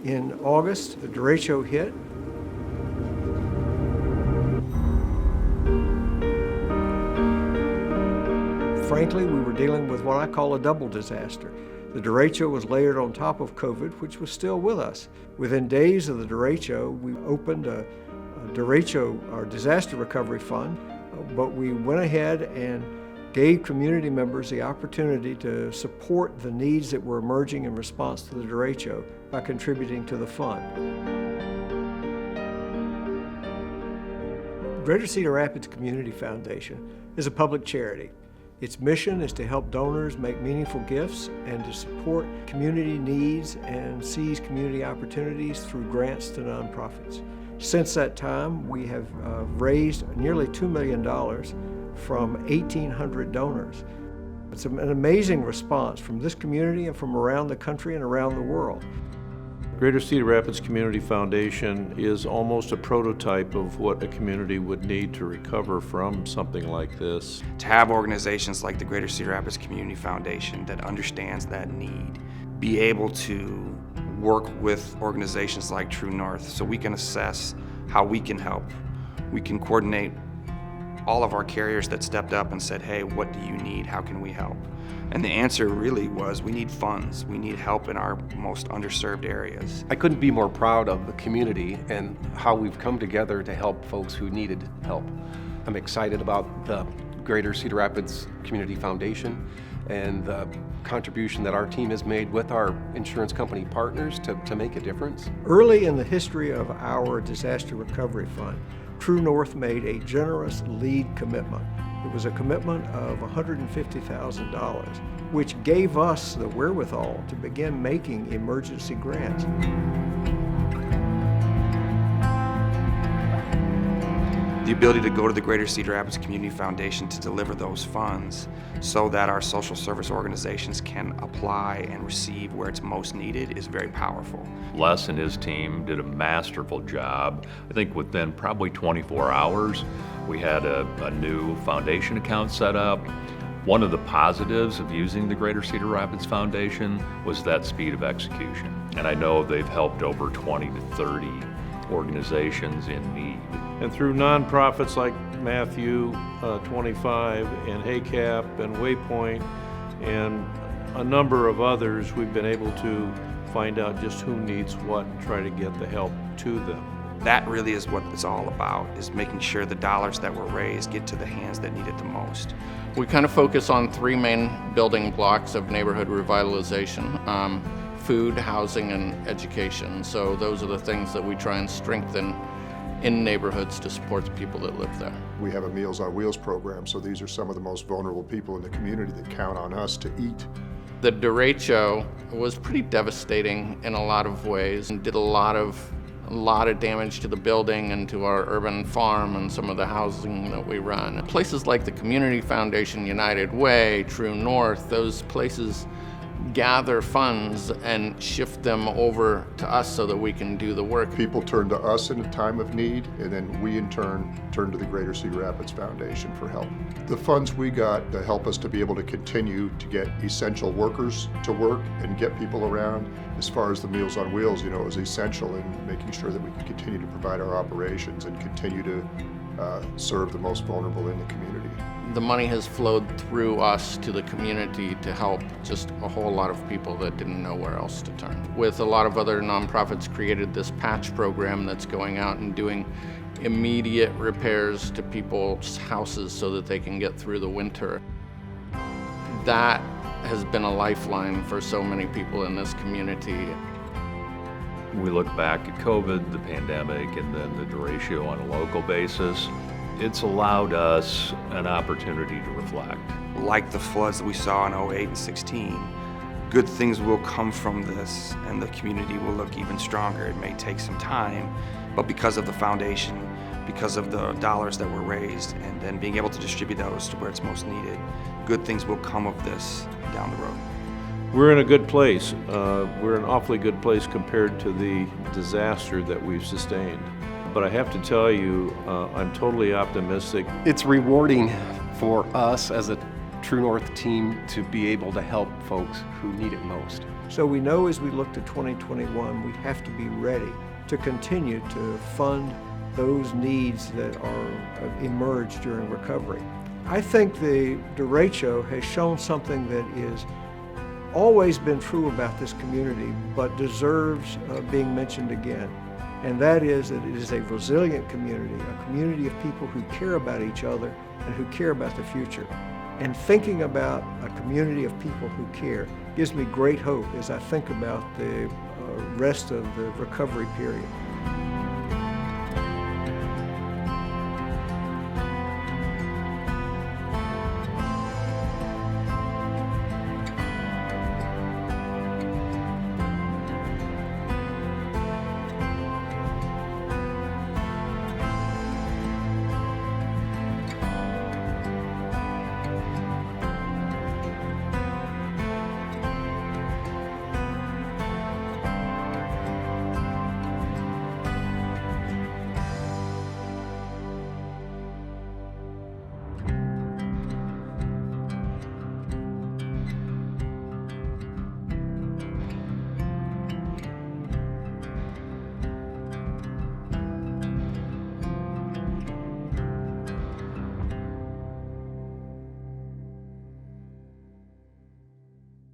In August, the Derecho hit. Frankly, we were dealing with what I call a double disaster. The Derecho was layered on top of COVID, which was still with us. Within days of the Derecho, we opened a Derecho, our disaster recovery fund, but we went ahead and gave community members the opportunity to support the needs that were emerging in response to the Derecho by contributing to the fund. Greater Cedar Rapids Community Foundation is a public charity. Its mission is to help donors make meaningful gifts and to support community needs and seize community opportunities through grants to nonprofits. Since that time, we have raised nearly $2 million from 1,800 donors. It's an amazing response from this community and from around the country and around the world. Greater Cedar Rapids Community Foundation is almost a prototype of what a community would need to recover from something like this. To have organizations like the Greater Cedar Rapids Community Foundation that understands that need, be able to work with organizations like TrueNorth so we can assess how we can help. We can coordinate all of our carriers that stepped up and said, hey, what do you need? How can we help? And the answer really was, we need funds. We need help in our most underserved areas. I couldn't be more proud of the community and how we've come together to help folks who needed help. I'm excited about the Greater Cedar Rapids Community Foundation and the contribution that our team has made with our insurance company partners to make a difference. Early in the history of our disaster recovery fund, TrueNorth made a generous lead commitment. It was a commitment of $150,000, which gave us the wherewithal to begin making emergency grants. The ability to go to the Greater Cedar Rapids Community Foundation to deliver those funds so that our social service organizations can apply and receive where it's most needed is very powerful. Les and his team did a masterful job. I think within probably 24 hours, we had a new foundation account set up. One of the positives of using the Greater Cedar Rapids Foundation was that speed of execution. And I know they've helped over 20 to 30 organizations in need. And through nonprofits like Matthew 25 and HACAP and Waypoint and a number of others, we've been able to find out just who needs what and try to get the help to them. That really is what it's all about, is making sure the dollars that were raised get to the hands that need it the most. We kind of focus on three main building blocks of neighborhood revitalization. Food, housing, and education. So those are the things that we try and strengthen in neighborhoods to support the people that live there. We have a Meals on Wheels program, so these are some of the most vulnerable people in the community that count on us to eat. The Derecho was pretty devastating in a lot of ways and did a lot of damage to the building and to our urban farm and some of the housing that we run. Places like the Community Foundation, United Way, TrueNorth, those places gather funds and shift them over to us so that we can do the work. People turn to us in a time of need, and then we in turn turn to the Greater Cedar Rapids Foundation for help. The funds we got to help us to be able to continue to get essential workers to work and get people around. As far as the Meals on Wheels, it was essential in making sure that we could continue to provide our operations and continue to serve the most vulnerable in the community. The money has flowed through us to the community to help just a whole lot of people that didn't know where else to turn. With a lot of other nonprofits created this patch program that's going out and doing immediate repairs to people's houses so that they can get through the winter. That has been a lifeline for so many people in this community. We look back at COVID, the pandemic, and then the Derecho on a local basis. It's allowed us an opportunity to reflect. Like the floods that we saw in 08 and 16, good things will come from this and the community will look even stronger. It may take some time, but because of the foundation, because of the dollars that were raised, and then being able to distribute those to where it's most needed, good things will come of this down the road. We're in a good place. We're in an awfully good place compared to the disaster that we've sustained. But I have to tell you, I'm totally optimistic. It's rewarding for us as a TrueNorth team to be able to help folks who need it most. So we know as we look to 2021, we have to be ready to continue to fund those needs that are emerged during recovery. I think the Derecho has shown something that is always been true about this community, but deserves being mentioned again. And that is that it is a resilient community, a community of people who care about each other and who care about the future. And thinking about a community of people who care gives me great hope as I think about the rest of the recovery period.